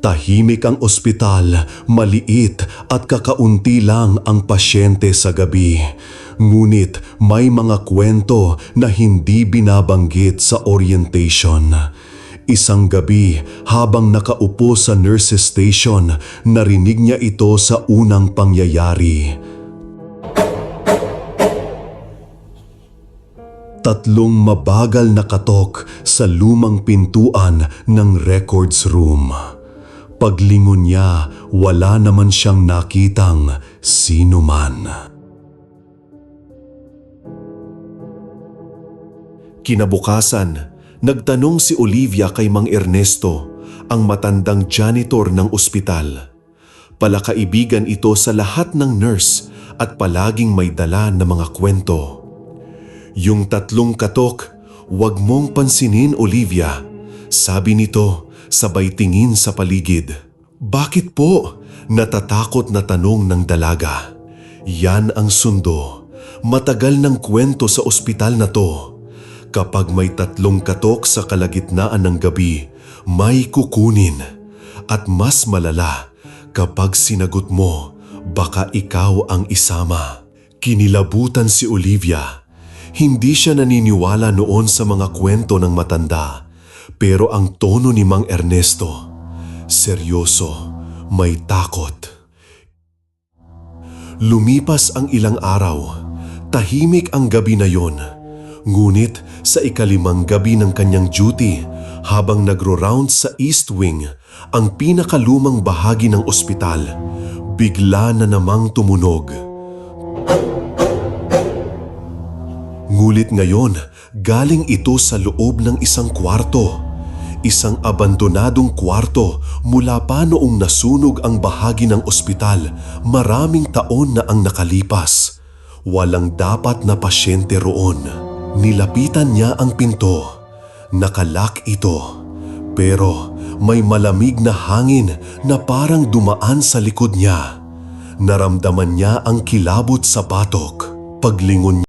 Tahimik ang ospital, maliit at kakaunti lang ang pasyente sa gabi. Ngunit may mga kwento na hindi binabanggit sa orientation. Isang gabi, habang nakaupo sa nurses station, narinig niya ito sa unang pangyayari. Tatlong mabagal na katok sa lumang pintuan ng records room. Paglingon niya, wala naman siyang nakitang sino man. Kinabukasan, nagtanong si Olivia kay Mang Ernesto, ang matandang janitor ng ospital. Palakaibigan ito sa lahat ng nurse at palaging may dala na mga kwento. Yung tatlong katok, "Huwag mong pansinin, Olivia," sabi nito sabay tingin sa paligid. "Bakit po?" Natatakot na tanong ng dalaga. Yan ang sundo. Matagal ng kwento sa ospital na to. Kapag may tatlong katok sa kalagitnaan ng gabi, may kukunin. At mas malala, kapag sinagot mo, baka ikaw ang isama. Kinilabutan si Olivia. Hindi siya naniniwala noon sa mga kwento ng matanda. Pero ang tono ni Mang Ernesto, seryoso, may takot. Lumipas ang ilang araw. Tahimik ang gabi na yon. Ngunit sa ikalimang gabi ng kanyang duty, habang nagro-round sa East Wing, ang pinakalumang bahagi ng ospital, bigla na namang tumunog. Ngulit ngayon, galing ito sa loob ng isang kwarto. Isang abandonadong kwarto mula pa noong nasunog ang bahagi ng ospital, maraming taon na ang nakalipas. Walang dapat na pasyente roon. Nilapitan niya ang pinto. Nakalak ito. Pero may malamig na hangin na parang dumaan sa likod niya. Naramdaman niya ang kilabot sa batok. Paglingon